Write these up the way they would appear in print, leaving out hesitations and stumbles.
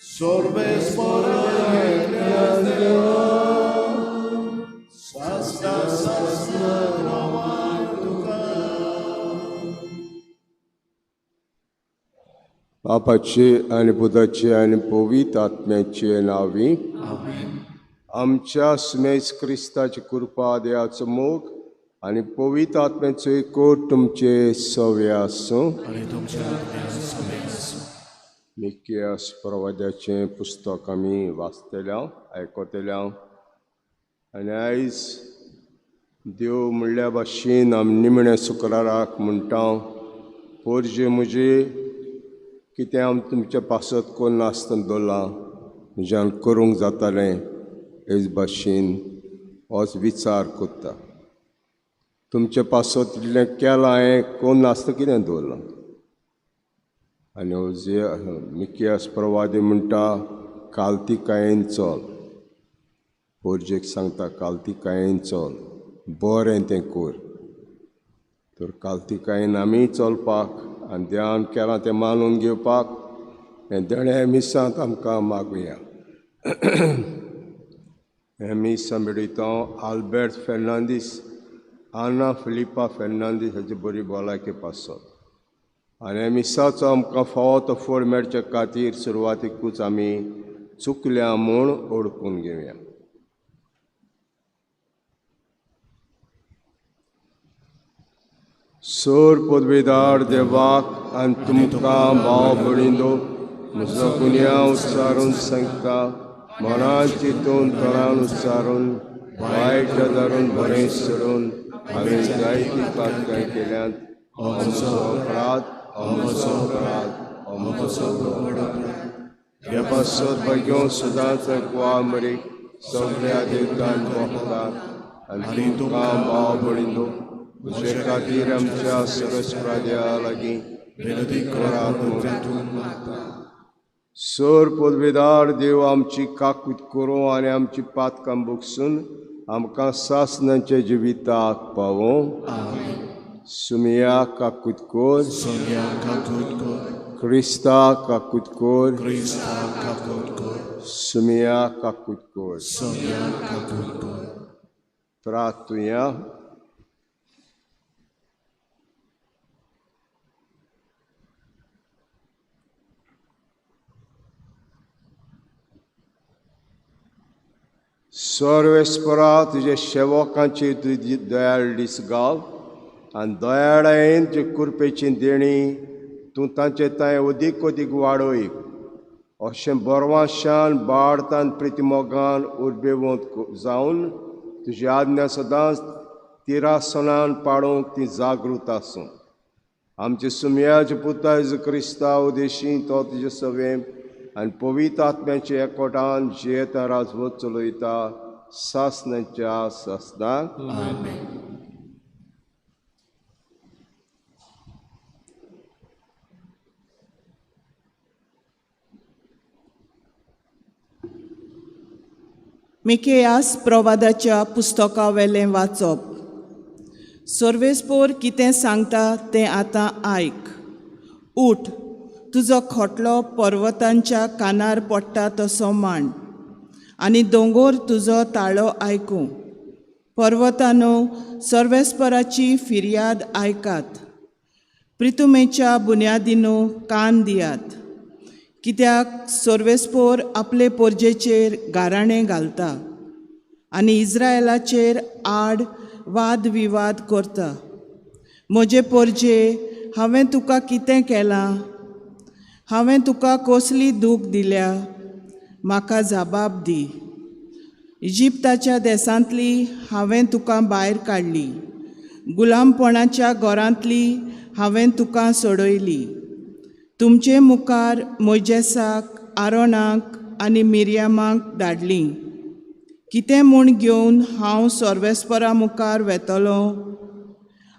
Sorbes por बापाचे आणि पुताचे आणि पवित्र आत्म्याचे नावी आमच्या सुमेस क्रिस्ताची कृपा देवाचो मोग आणि पवित्र आत्म्याचो एकूट तुमचे सव्य आसूं. मिकियास प्रवाद्याचे पुस्तक आमी वाचतल्या आयकतल्या आनी आयज देव म्हणल्या भाशेन आमी निमण्या शुक्राराक म्हणटा पोरजे म्हजे कितें हांव तुमच्या पासत कोन्न नासतना दवरलां म्हज्यान करूंक जातालें हेच भाशेन होच विचार करता. तुमच्या पासत इतलें केलां हांवें कोन्न नासतना कितें दवरलां. आनी मिकियास प्रवादी म्हणटा काल्तिकायेन चल. पोरजेक सांगता काल्तिकायेन चल, बरें तें कर. तर काल्तिकायेन आमी चलपाक आनी देवान केलां तें मानून घेवपाक हें देण्या मिसांत आमकां मागुया. हें मीस मेळयता आल्बर्ट फेर्नांदीस, आना फिलिपा फेर्नांदीस हाची बरी भलायकी पासत. आनी हें मिसाचो आमकां फावो तो फळ मेळचे खातीर सुरवातीकूच आमी चुकल्या म्हूण ओळखून घेवया. सोर पदवीदार देवाक आनी तुमकां भाव भयणींनो म्हजो गुन्यांव उच्चारून सांगता. मनान चिंतून तोंडान उच्चारून वायट धरून बरें सोडून हांवें जायती पातकाय केल्यात. हो म्हजो अपराध, हो म्हजो अपराध, हो म्हजो अपराध. ह्या पासत बग्यो सुदांच कुवा मरी सगळ्या देवतान भोगतात आनी तुमकां भाव भयणींनो म्हजे खातीर आमच्या सरस्वत्या लागीं विनती करात म्हणून. सोर पदवीदार देव आमची काकूत करूं आनी आमची पातकां भोगसून आमकां सासणाच्या जिविताक पावों. सुमिया काकूत कोर, क्रिस्ता काकूत कोर, सुमिया काकूत कोर. प्रार्थुया. सर्वेस्परा तुजे सेवकांची तुजी दयाळ दीस घाल आनी दयाळायेन तुजे कृपेची देणी तूं तांचे थंय अदीक अदीक वाडय. अशें बरवाशान बाळतान प्रितीमोगान उर्बेवंत जावन तुजी आज्ञा सदांच तिरासनान पाळूंक ती जागृत आसूं. आमचे सुमयाचे पुता जेजू क्रिस्ता उदेशी तो तुजे सवें आनी पवित्र आत्म्याचे एकवटान जियेता राजवत चलयता सासणाच्या सासणाक. मिकेयास प्रवादाच्या पुस्तका वेलें वाचप. सर्वेस्पोर कितें सांगता तें आतां आयक. उठ, तुजो खोटलो पर्वतांच्या कानार पडटा तसो मांड आनी दोंगोर तुजो ताळो आयकूं. पर्वतांनो, सर्वेस्पराची फिर्याद आयकात. प्रितुमेच्या बुन्यादीनो कान दियात. कित्याक सर्वेस्पोर आपले पोरजेचेर गाराणें घालता आनी इस्रायलाचेर आड वाद विवाद करता. म्हजे पोरजे, हांवें तुका कितें केलां? हांवें तुका कसली दूख दिल्या? म्हाका जबाब दी. इजिप्ताच्या देसांतली हांवें तुका भायर काडली. गुलामपणाच्या घरांतली हांवें तुका सोडयली. तुमचे मुखार मोइजेसाक, आरोनाक आनी मिरयामाक धाडलीं. कितें म्हूण घेवन हांव सर्वेस्परा मुखार वेतलों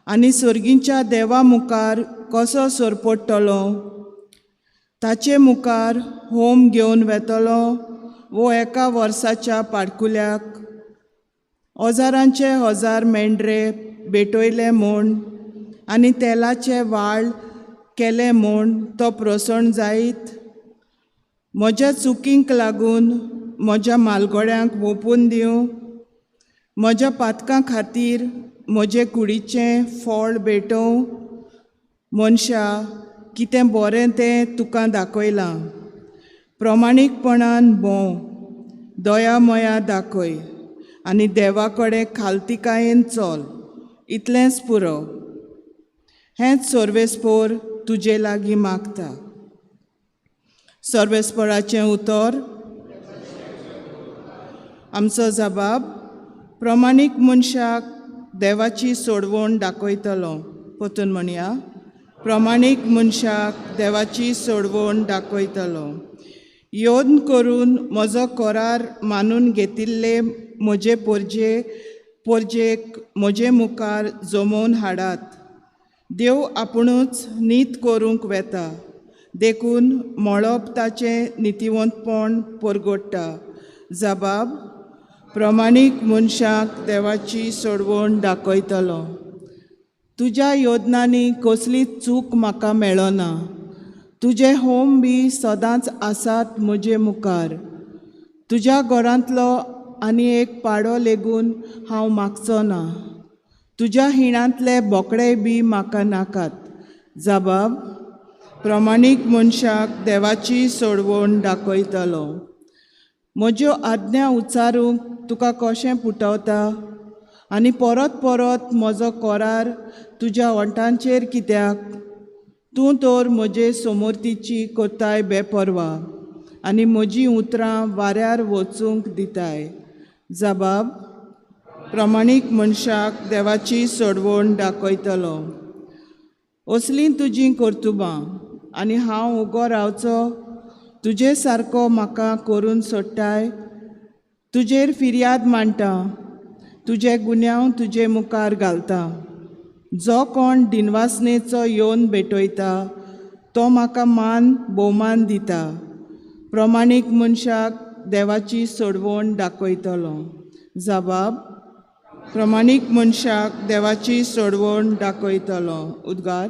आनी सर्गींच्या देवा मुखार कसो सरपडटलों? ताचे मुखार होम घेवन वेतलो वो एका वर्साच्या पाडकुल्याक? हजारांचे हजार मेंढरे भेटयले म्हूण आनी तेलाचे व्हाळ केले म्हूण तो प्रसन्न जायत? म्हज्या चुकींक लागून म्हज्या मालगोड्यांक ओपून दिवं, म्हज्या पातकां खातीर म्हजे कुडीचें फळ भेटोवं. मनशा, कितें बरें तें तुका दाखयलां. प्रमाणीकपणान भोंव, दया मया दाखय आनी देवा कडेन खालतिकायेन चल. इतलेंच पुरो. हेंच सर्वेस्पोर तुजे लागीं मागता. सर्वेस्पोराचें उतर. आमचो जबाब, प्रमाणीक मनशाक देवाची सोडवण दाखयतलो. परतून म्हणया, प्रमाणीक मनशाक देवाची सोडवण दाखयतलो. योन करून म्हजो करार मानून घेतिल्ले म्हजे पोरजेक म्हजे मुखार जमोवन हाडात. देव आपुणूच नीत करूंक वेता, देखून मळब ताचें नितिवंतपण परगडटा. जबाब, प्रमाणीक मनशाक देवाची सोडवण दाखयतलो. तुज्या योजनांनी कसलीच चूक म्हाका मेळना. तुजे होम बी सदांच आसात म्हजे मुखार. तुज्या घरांतलो आनी एक पाडो लेगून हांव मागचो ना. तुज्या हिणांतले बोकडे बी म्हाका नाकात. जबाब, प्रमाणीक मनशाक देवाची सोडवण दाखयतलो. म्हज्यो आज्ञा उच्चारूंक तुका कशें पुटवता आनी परत परत म्हजो करार तुज्या वंटांचेर कित्याक? तूं तर म्हजे समोर्तीची कोताय बेपरवा आनी म्हजीं उतरां वाऱ्यार वचूंक दिताय. जबाब, प्रमाणीक मनशाक देवाची सोडवण दाखयतलो. असलीं तुजीं कर्तुबां आनी हांव उगो रावचो तुजे सारको म्हाका करून सोडटाय. तुजेर फिर्याद मांडटा, तुजे गुन्यांव तुजे मुखार घालता. जो कोण दिनवासनेचो येवन भेटयता तो म्हाका मान भोवमान दिता. प्रमाणीक मनशाक देवाची सोडवण दाखयतलो. जबाब, प्रमाणीक मनशाक देवाची सोडवण दाखयतलो. उद्गार.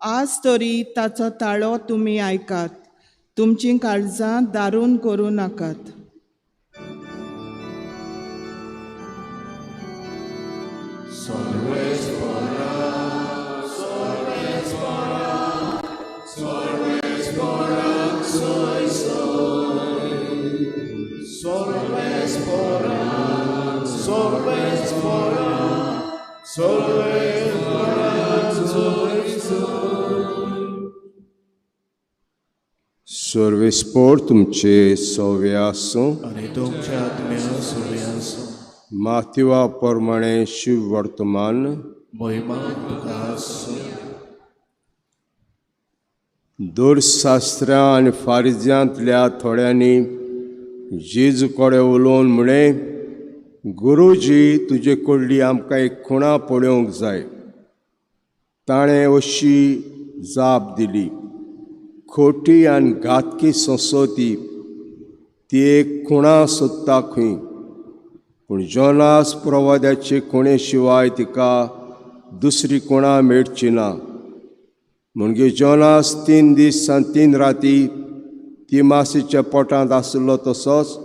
आज तरी ताचो ताळो तुमी आयकात. तुमचीं काळजां दारून करूं नाकात. सर्वेस्पोर तुमचे सव्वे आसूं आनी तुमच्या आत्म्या सुवे आसूं. माथ्युवा प्रमाणे शिव वर्तमान. महिमा तुका आसूं. दुर्शास्त्रां आनी फारिज्यांतल्या थोड्यांनी जेजू कडेन उलोवन म्हळें, गुरुजी, तुजे कडली आमकां एक खुणा पळोवंक जाय. ताणें अशी जाप दिली, खोटी आनी घातकी संस्कृती ती एक खुणा सोदता खंय, पूण जोनास प्रवाद्याचे खुणे शिवाय तिका दुसरी खुणा मेळची ना. म्हणजे जोनास 3 दीस आनी 3 राती ती मासेच्या पोटांत आसलो, तसोच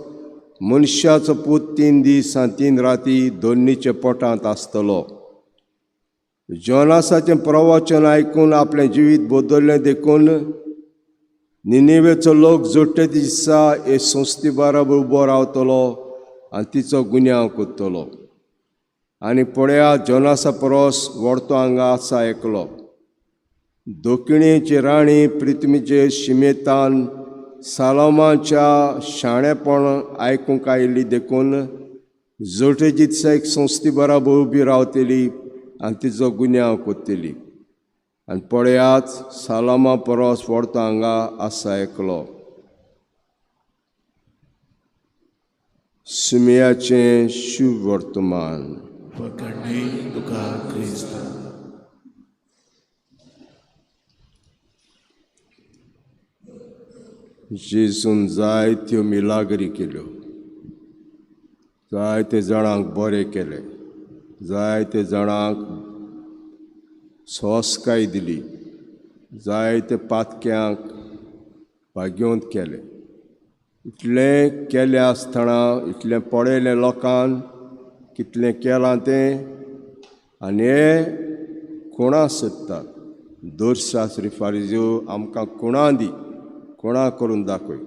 मनशाचो पूत 3 दीस आनी 3 राती दोनीच्या पोटांत आसतलो. जोनासाचें प्रवचन आयकून आपलें जिवीत बदल्लें देखून निनेवेचो लोक जोडटे दिसा हे संस्थे बरोबर उबो रावतलो आनी तिचो गुन्यांव कोत्तलो. आनी पळयात, जोनासा परस व्हडतो हांगा आसा एकलो. दोखिणीची राणी प्रिथ्वीचे शिमेतान सालोमाच्या शाणेपण आयकूंक आयिल्ली देखून जोडटेची दिसा एक संस्थे बरोबर उबी रावतली आनी तिचो गुन्यांव कोत्तली. आनी पळयात, सालोमा परस व्हडतो हांगा आसा एकलो. सुमयाचें शुभ वर्तमान पकडणे तुका क्रिस्ता. जेजून जायत्यो मिलागरी केल्यो, जायते जाणांक बरें केलें, जायते जाणांक सोस्काय दिली, जायते पातक्यांक भाग्योंत केलें. इतलें केलें आसतना इतलें पळयलें लोकान कितलें केलां तें, आनी हे कोणा सोदतात? दोरशास्त्री फारिज्यो आमकां कोणा दी, कोणा करून दाखय.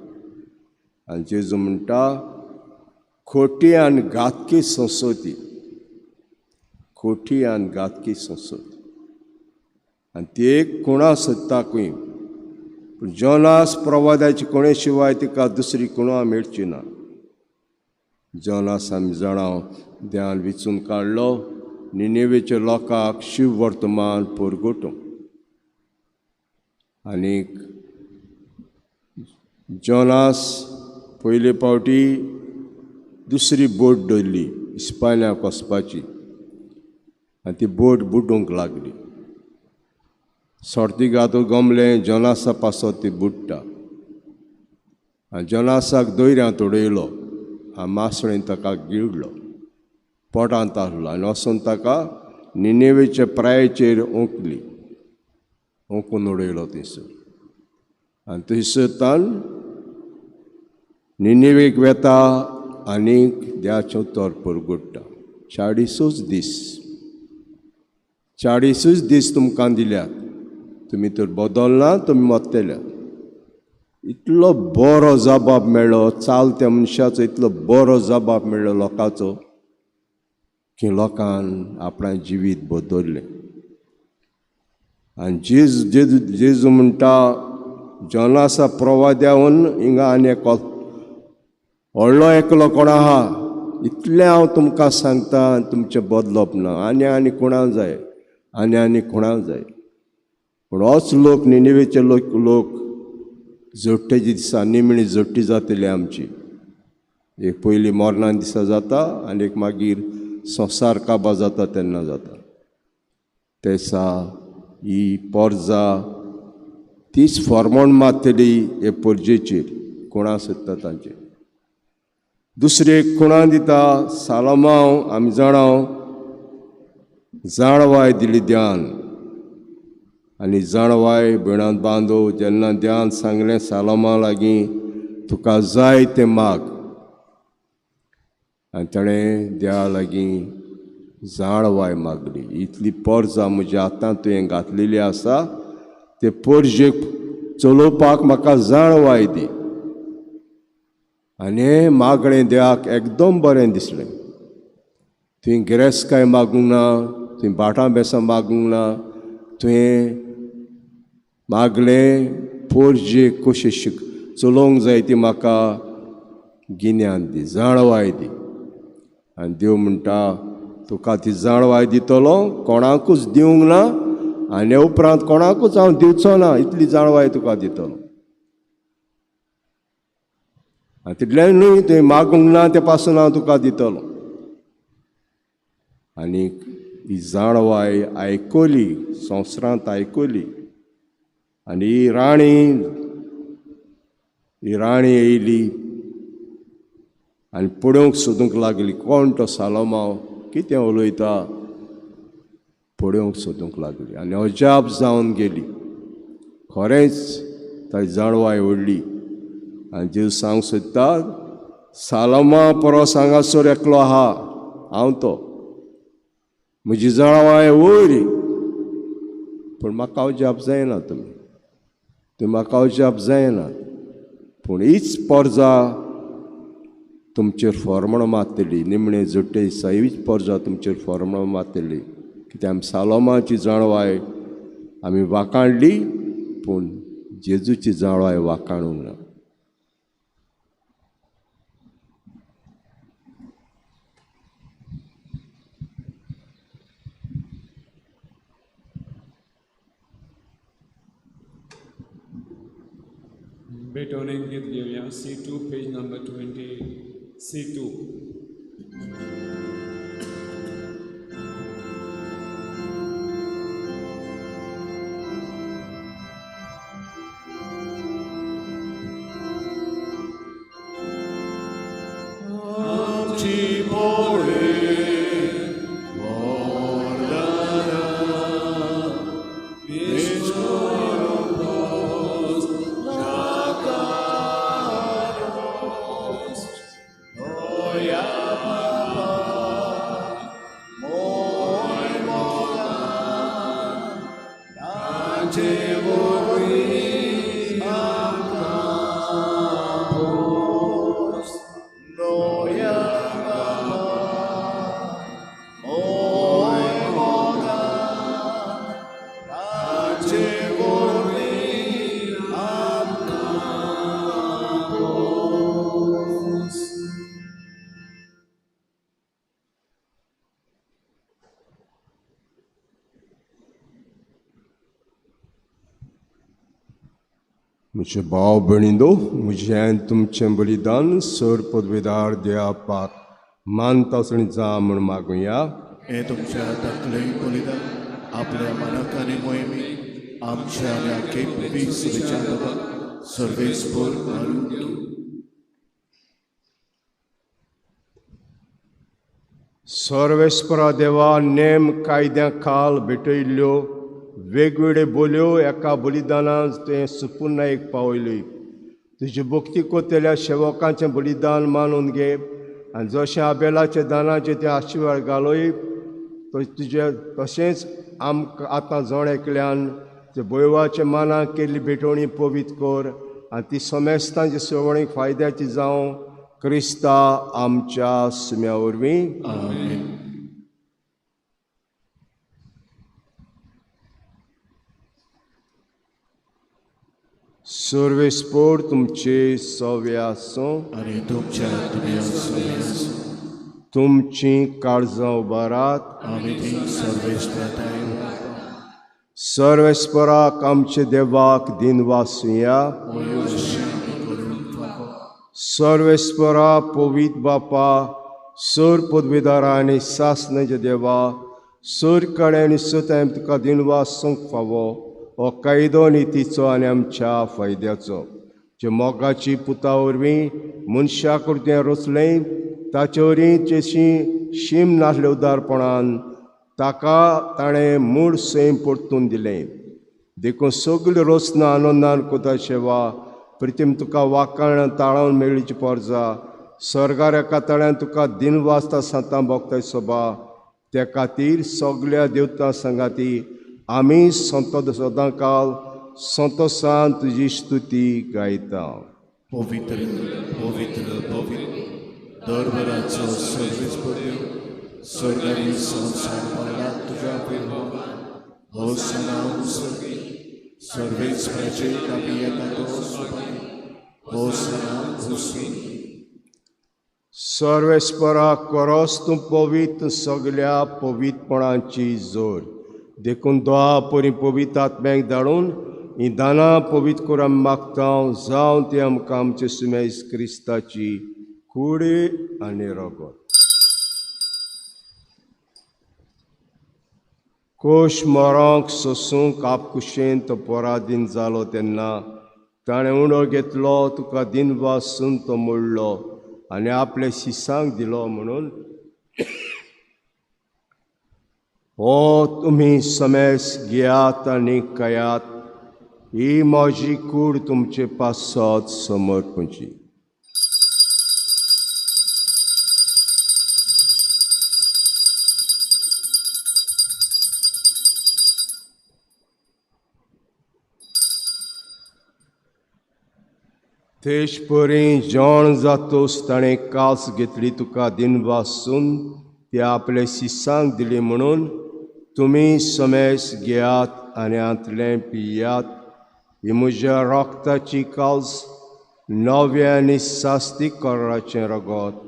आनी जेजू म्हणटा खोटी आनी घातकी संस्कृती, खोटी आनी घातकी संस्कृती, आनी ती एक कोणा सोदताकूय. पूण जोनास प्रवाद्याचे कोणे शिवाय तिका दुसरी कोणा मेळची ना. जोनास आमी जाणां देवान विचून काडलो निनेवेच्या लोकांक शिव वर्तमान पोरगोटूंक. आनीक जोनास पयले फावटी दुसरी बोट धरली इस्पायल्याक वचपाची, आनी ती बोट बुडूंक लागली. सोर्ती घातून गमलें जोनासा पासत ती बुडटा. आनी जोनासाक दोयऱ्यांत उडयलो आनी मासळेन ताका गिळलो, पोटांत आहलो, आनी वचून ताका निनेवेच्या प्रायेचेर ओंकली, ओंकून उडयलो थंयसर. आनी थंयसर तान निनेवेक वेता आनीक देवाचें उतर परगोडटा. 40 दीस तुमकां दिल्यात, तुमी तर बदलना, तुमी मत्तेल्यात. इतलो बरो जबाब मेळ्ळो, चालत्या मनशाचो इतलो बरो जबाब मेळ्ळो लोकांचो की लोकान आपणाचें जिवीत बदल्लें. आनी जेजू म्हणटा जोनासा प्रवाद्यावन हिंगा आनी एक व्हडलो एकलो कोण आहा, इतलें हांव तुमकां सांगता तुमचें बदलप ना. आनी कोणाक जाय, आनी कोणाक जाय. पूण होच लोक निनेवेचे लोक जोडटेच्या दिसा निमणी जोडटी जातली आमची. एक पयली मोरना दिसा जाता आनी एक मागीर संवसार काबार जाता तेन्ना जाता. ते दिसा ही पोरजां तीच फॉर्मोन मारतली हे पोरजेचेर, कोणा सोदता तांचेर. दुसरेक कोणा दिता सालोमाव आमी जाणां जाणवाय दिली देवान. आनी जाणवाय भिणांत बांदो जेन्ना देवान सांगलें सालोमा लागीं तुका जाय तें माग, आनी ताणें देवा लागीं जाणवाय मागली. इतली पोरजां म्हज्या हातांत तुवें घातलेली आसा, ते पोरजेक चलोवपाक म्हाका जाणवाय दी. आनी हें मागणें देवाक एकदम बरें दिसलें. तुवें गिरेस्तकाय मागूंक ना, तुवें भाटां बेसां मागूंक ना, तुवें मागलें पोरजेक कशें चलोवंक जाय ती म्हाका गिन्यान दी, जाणवाय दी. आनी देव म्हणटा तुका ती जाणवाय दितलो, कोणाकूच दिवंक ना, आनी उपरांत कोणाकूच हांव दिवचो ना, इतली जाणवाय तुका दितलो. आनी तितलेंच न्हय, तुवें मागूंक ना ते पासून हांव तुका दितलो. आनी ही जाणवाय आयकली, संवसारांत आयकली. आनी ही राणी येयली आनी पळोवंक सोदूंक लागली कोण तो सालोमाव कितें उलयता, पळोवंक सोदूंक लागली. आनी अजाप जावन गेली. खरेंच ताची जाणवाय व्हडली. आनी जेजू सांग सोदता सालोमा परस हांगासर एकलो आहा, हांव तो, म्हजी जाणवाय वयर, पूण म्हाका अजाप जायना. तुमी म्हाका अजाप जायना. पूण हीच पोरजां तुमचेर फॉर्मण मारतली, निमणे जोडटे दिसा हीच पोरजां तुमचेर फॉर्मण मारतली. कित्याक आमी सालोमाची जाणवाय आमी वाखाणली, पूण जेजूची जाणवाय वाखाणूंक ना. Betoning Git Givya, C2, page number 27. C2. मुझे भाव बणींदो मुझे तुमचे बलिदान सर पदवेदार देवापाक मानता जा म्हण मागुया. हे तुमच्या तकले बलिदान आपल्या मनाक आनी मोहिमी आमच्या आनी आख्खे पुर्वी सुविचार सर्वेस्पर घालून दिवं. सर्वेस्परा देवा नेम कायद्या खाल भेटयल्ल्यो वेगवेगळे बोल्यो एका बलिदानान ते सुपूर्ण एक पावयली. तुजी भक्ती कोतेल्या सेवकांचें बलिदान मानून घे आनी जशें आबेलाच्या दानाचें ते आशिर्वाद घालोय तुजे तशेंच आमकां आतां जण एकल्यान ते बोयवाच्या मानाक केल्ली भेटवणी पवित्र कर आनी ती समेस्तांची सवणीक फायद्याची जावं क्रिस्ता आमच्या सुम्या वरवीं. आमेन. सर्वेस्पर तुमचे सव्य आसूं आनी तुमच्या दुनिया तुमची काळजां उबारात. आमी ती सर्वेस्पराताय सर्वेस्पराक आमचे देवाक दिनवासुया. सर्वेस्परा पवित्र बापा सर पदवीदारा आनी सासणाचे देवा सर कडेन आनी सताय तुका दिनवासूंक फावो हो कायदो नितीचो आनी आमच्या फायद्याचो. जे मोगाची पुता वरवीं मनशा कडल्यान रचलें ताचे वरवीं जशी शीम नासले उदारपणान ताका ताणें मूळ सैम परतून दिलें. देखून सगळीं रचना आनंदान कोता सेवा प्रितीम तुका वाकाण ताळावन मेळीची परजा सर्गार एका तळ्यान तुका दिनवासता सांतां भोगताय सोबा त्या खातीर सगळ्या देवतां संगाती आमी सदां काल संतोशान तुजी स्तुती गायता. पवित्र पवित्र पवित्र दरबाराचो सर्वेस्पर स्वर्गानी संसार पडला तुज्या वैभवान हो सणाव सर्गी सर्वेस्पराचे आमी येता तो सोबाय हो सणाव घुसवी. सर्वेस्परा करोस तूं पवित्र सगळ्या पवित्रपणाची जोर देखून दोळा परी पवित्र आत्म्याक धाडून ही दानां पवित्र करून आमी मागता जावं ती आमकां आमचे सुमेज क्रिस्ताची कुडी आनी रगत. कोश मरोंक सोसूंक आपकुशेन तो पराधीन जालो तेन्ना ताणें उणो घेतलो तुका दिनवासून तो मोडलो आनी आपल्या शिसांक दिलो म्हणून हो तुमी समेस घेयात आनी कयात ही म्हजी कूड तुमचे पासत समर्पणची. तेश परी जेवण जातोस ताणें कास घेतली तुका दिनवासून ती आपल्या शिसांक दिली म्हणून तुमी समेस घेयात आनी आंतलें पियात ही म्हज्या रोगताची कास नव्या आनी सास्तीक कराराचें रगत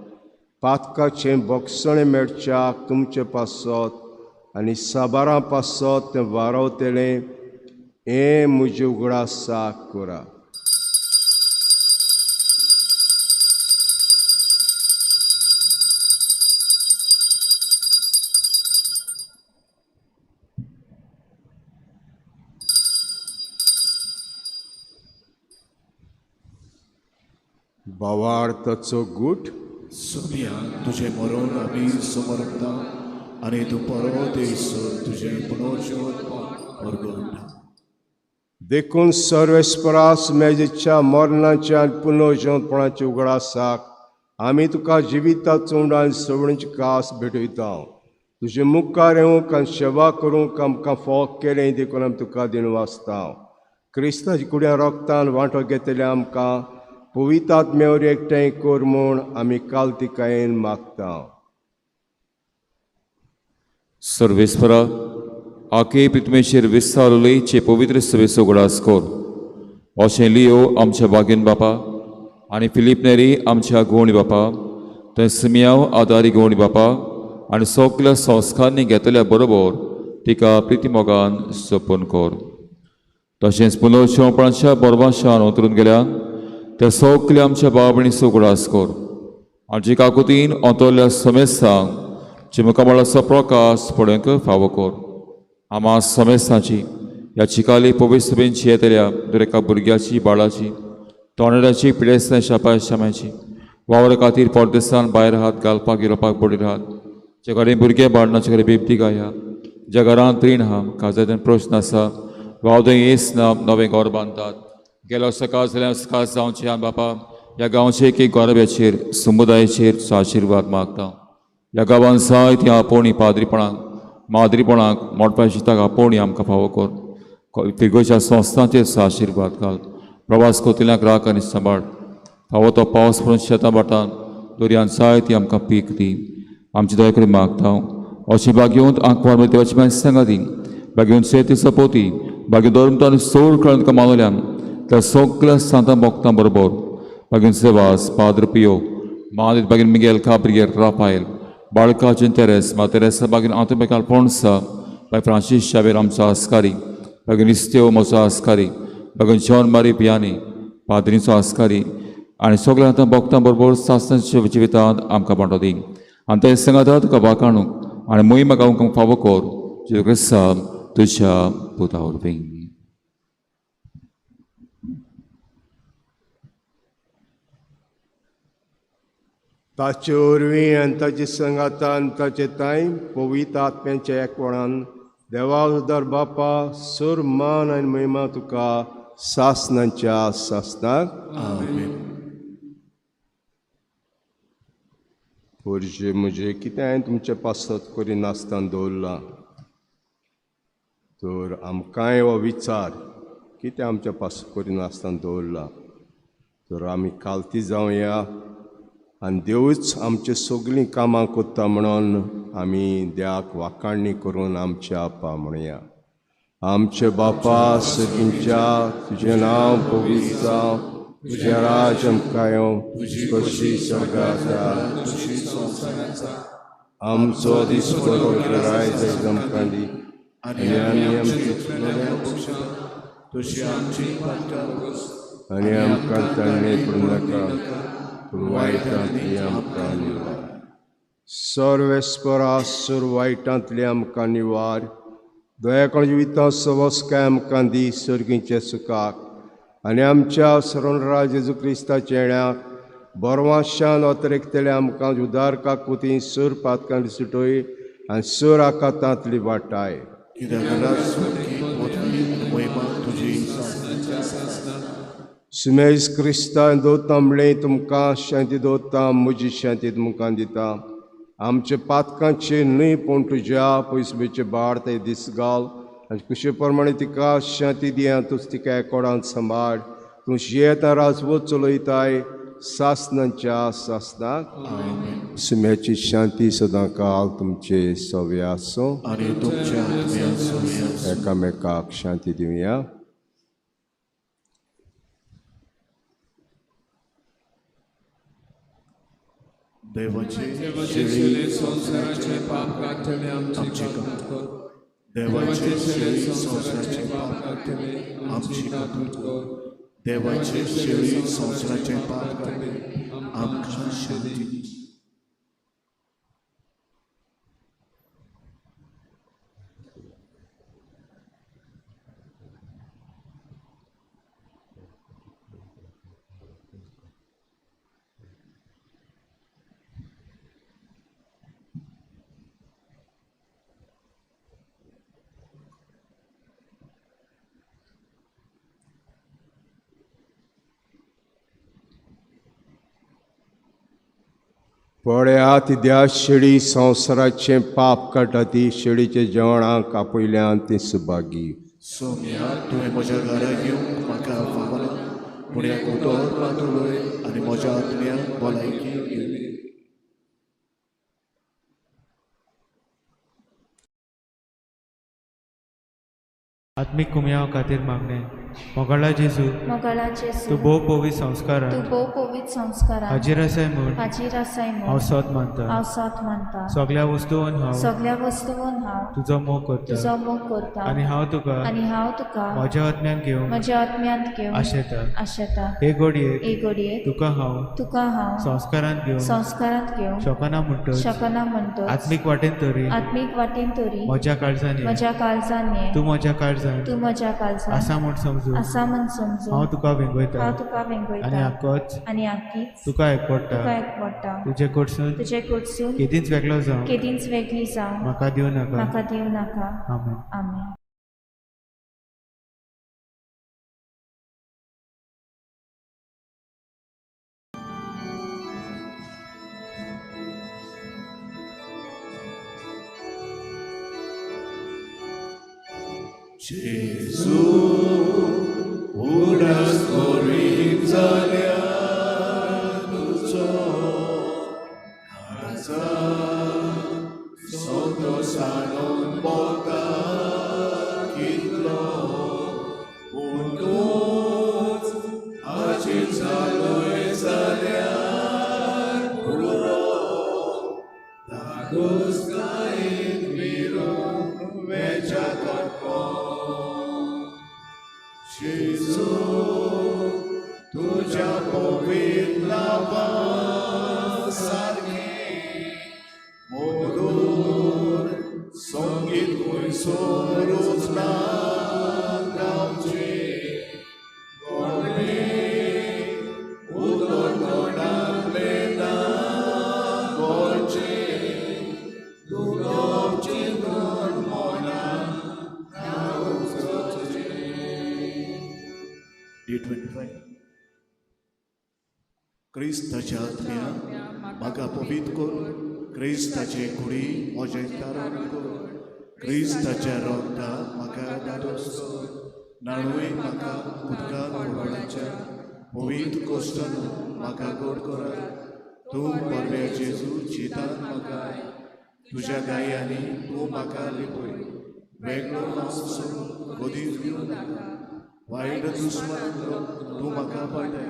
पातकाचें भोगसणें मेळच्याक तुमचे पासत आनी साबारां पासत तें वारवतलें हें म्हजें उगडासाक करा. भावार्थाचो गूट सोबिया तुझे मरण आमी समरता आनी तूं परत येयसर तुझे पुनर्जीवन परगटा. देखून सर्वेस्परास मेजेच्या मरणाच्या आनी पुनर्जीवनपणाच्या उगडासाक आमी तुका जिविताचो उंड आनी सवणीची कास भेटयता. तुजे मुखार येवंक आनी सेवा करूंक आमकां फोग केलें देखून आमी तुका दिन वाचता. क्रिस्ताच्या कुड्या रोगतान वांटो घेतले आमकां पवित्र आत्म्यावर एकठांय कर म्हूण आमी काल्तिकायेन मागता. सर्वेस्परा आखे पितमेचेर विस्तारलेचे पवित्र सभेचो उगडास कर. अशें लियो आमच्या बागेन बापा आनी फिलीप नेरी आमच्या गवणी बापा थंय सिमियाव आदारी गवणी बापा आनी सगल्या संस्कारांनी घेतल्या बरोबर तिका प्रितीमोगान जपून कर. तशेंच पुनर्जीवनपणाच्या बरबाशान उतरून गेल्या त्या सगल्या आमच्या भाव भयणीचो उगडास कर. आमचे काकुतीन अंतरल्या समेस्तांक चिमुकामळाचो प्रकाश पळोवंक फावो कर. आमा समेस्तांची ह्या चिकाली पवित्र सभेंची येतल्या दर एका भुरग्याची बाळाची तोंडाची पिडेस्तां शापायशाम्याची वावर खातीर परदेसान भायर हात घालपाक येवपाक बडी राहात. जे कडेन भुरगे बाळनाचे कडेन बेबती गाया ज्या घरांत रीण आहा काजांतल्यान प्रश्न आसा वावदय येस ना नवें घर बांदतात. गेलो सकाळ जाल्यार सकाळ जावचें आनी बापा ह्या गांवचे एक एक गोरब्याचेर समुदायाचेर आशिर्वाद मागता. ह्या गांवांत जायतीं आपोवणी पाद्रीपणाक माद्रीपणाक मोडपाची ताका आपोवणी आमकां फावो कर. फिरगोच्या संस्थांचेर आशिर्वाद घाल. प्रवास कोतिल्यांक राख आनी सांबाळ. फावो तो पावस पडून शेतां बाटान दर्यान जायतीं आमकां पीक दी. आमचे दया कडेन मागता. अशें बागेवंत आंकवार देवाची मागीर सांगा दी. बागेवंत शेती सपोती बागेवंत धर्मता आनी सोड कळून तुका मानवल्यान त्या सगल्या सांतां भक्तां बरोबर बागेवंत सेवास पाद्र पियो मादीत बागेन मिगेल काब्रियर राफायल बाळका तेरेस तेरेसा बागेन आंतोबेकाल पोणसा बाय फ्रांसीस शावेर आमचो आस्कारी बागेन इस्तेव म्हजो आस्कारी बागेन जॉन मारी पियानी पाद्रीचो आस्कारी आनी सगल्या आतां भक्तां बरोबर सासणाच्या जिवितांत आमकां वांटो दी. आनी ते सांगाता तुका वाखाणूक आनी मोहिमा गावंक फावो कर. जेजू क्रिस्ता तुज्या पुता वरवीं. ताचे वरवीं आनी ताचे संगातान ताचे ताई पवित्र आत्म्याच्या एकवणान देवा उदार बापा सुर मान आनी महिमा तुका सासनांच्या सासनाक पुरजे म्हजे कितें हांवें तुमचे पासत करी नासतना दवरला तर आमकांय हो विचार कितें आमच्या पास करी नासतना दवरला तर आमी कालती जावया आनी देवूच आमची सगळीं कामां कोत्ता म्हणून आमी देवाक वाखाणणी करून आमच्या आपा म्हणया. आमचे बापा सगळींच्या तुजें नांव पवित्र जावं तुजें राज आमकां येवं कशी स्वर्गांत आमचो दीस बरो आयज आमकां दी आनी आमकां तळणे करूं नाका वायटांतली आमकां निवार. सर्वेस्परा सुर वायटांतली आमकां निवार. दयाकोण जिवितां सवस्काय आमकां दी सर्गीचे सुखाक आनी आमच्या सरोनराज जेजू क्रिस्ताच्या येण्याक बरवाशान अतिरिक्तले आमकां उदार काकुती सूर पातकांत सुटोय आनी सूर आकातांतली वाटाय. सुमेज क्रिस्ता दोता म्हणलें तुमकां शांती दोता म्हजी शांती तुमकां दिता. आमचे पातकांचे न्हय पूण तुज्या पयसुबेचे बाळ ते दीस घाल आनी कुशे प्रमाणे तिका शांती दिया. तूंच तिका एकोडांत सांबाळ. तूं शेतां राजवत चलयताय सासनांच्या सासनाक. सुम्याची शांती सदां काल तुमचे सवे आसूं आनी तुमच्या एकामेकाक शांती दिवया. देवाचे संसाराचे पाप काढले आमची कर. देवाचे संसाराचे पाप काढले आमची कर. देवाचे संसाराचे पाप काढले आमकां शांती. पळयात द्या शिडी संवसाराचें पाप काडटा ती शिडीचे जेवणाक आपयल्यान ती सुभागी. सोम्या तुवें म्हज्या घरा येवंक म्हाका फावना, पुण्याक उदोर पातुळय आनी म्हज्या आत्म्याक भलायकी दिली. आत्मीक कुमयाव खातीर मागणें. मोगाळा जेजू, मोगाळा तूं जेजू, भोव पवित्र संस्कारां तूं भोव पवित्र संस्कारां हाजीर आसाय म्हूण हाजीर आसाय हांव म्हूण सोत मानता. हांव सोत मानता. सगळ्या वस्तूंवन हांव सगळ्या वस्तूंवन हांव तुजो मोग करता तुजो मोग करता आनी हांव तुका आनी हांव तुका म्हज्या आत्म्यान घेवन म्हज्या आत्म्यांत घेवन आशेता. आशेता. हे घडयेक एक घडयेक तुका हांव तुका हांव संस्कारांत घेवन संस्कारांत घेवन शकना म्हणटच शकना म्हणटच आत्मीक वाटेन तरी आत्मीक वाटेन तरी म्हज्या काळजान ये. म्हज्या काळजान ये. तूं म्हज्या काळजान तूं म्हज्या काळजान आसा म्हूण समजून आसा म्हूण समजून हांव तुका वेंगयता हांव तुका आनी वेंगयता आक्कोच आनी आख्खीच तुका एकपडटा. तुका एकवडटा. तुजे कडसून तुजे कडसून केदींच वेगळो जावं केदींच वेगळी जावं म्हाका दिवं नाका. म्हाका दिवं नाका. आमेन. आमेन. जेजू उडास कोरीत जाल्या तुजो काळजा सोदो सांडून भोंवता कितलो पूण तूंच हाजीर जालोय जाल्यार पुरो धादोस गायेक विरून वेचात जेजू तुझ्या पवित्र नांवा सारके मधुर संगीत खंयसर रुजना गावचे गोडे उदक तोंडांतले ना गोडचे दुगावचे दोन मोना D25 क्रिस्ताच्या आत्म्या म्हाका पवित्र कर. क्रिस्ताचे कुडी म्हजें तारण कर. क्रिस्ताच्या रोगता म्हाका दादोस कर. नाणूय म्हाका उदकांत बुडोवपाच्या पवित्र कोश्टान म्हाका गोड कर. तूं परम्या जेजू चितान म्हाका तुज्या गायांनी तूं म्हाका लिपय. वेगळो नासून कधीच भिवूं नाका. वायट दुस्मनांतलो तूं म्हाका पाडय.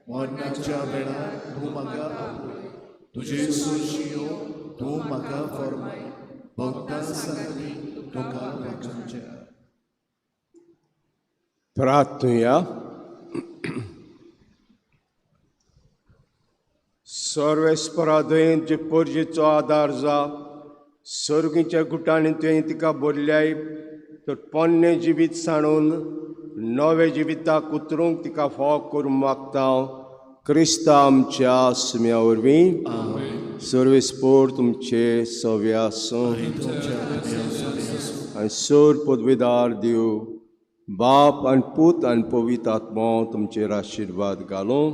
मरणाच्या वेळार तूं म्हाका आपय. तुजे सुशियो तूं म्हाका फर्माय. भक्तां सांगली तुका वाचनच्या. प्रार्थुया. सर्वेस्परा दयेन जे परजेचो आदार जा. सर्गीच्या गुटांनी तुवें तिका भरल्याय तर पोन्नें जिवीत सांडून नवे जिविताक उतरूंक तिका फोव करूंक मागता हांव. क्रिस्ता आमच्या आत्म्या वरवीं सर्वेस्पोर तुमचे सव्या आसूं आनी सोर पदवेदार देव बाप आनी पूत आनी पवित्र आत्मो तुमचेर आशिर्वाद घालूं.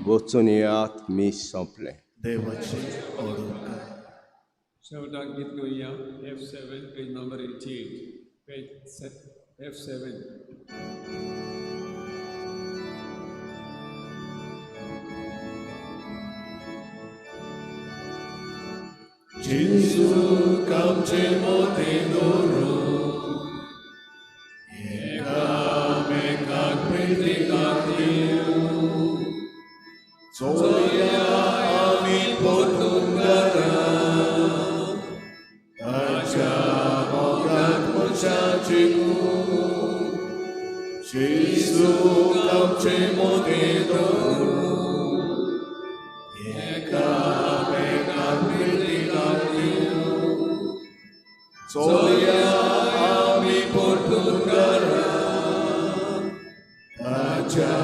वचून येयात. मी सोंपलें. देवाचे ओडूक. शेवटाक गीत गोया F7 page number 88 page F7. जेजू आमचे मोते दवरून एकामेकाक प्रितीकाक दिवं. चोया आमी पोटून घरां ताच्या मोगाक मनशाची खूब. जेजू आमचे मोते दवरून एकामेकाक प्रितीकाक दिवं. चोया आमी पोटून घरां ताच्या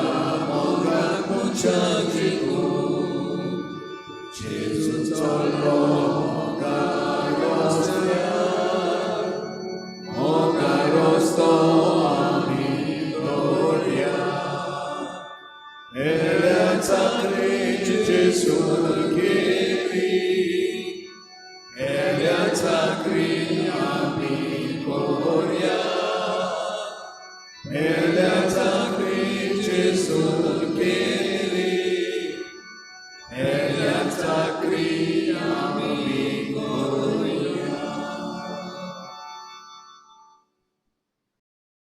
मोगाक मनशाची खूब. जेजू चल्लो मोगार रस्त्यार मोगार रस्तो आमी दवरया. साखरेची जेसून केली हेल्या साखरी आम्ही कोऱ्या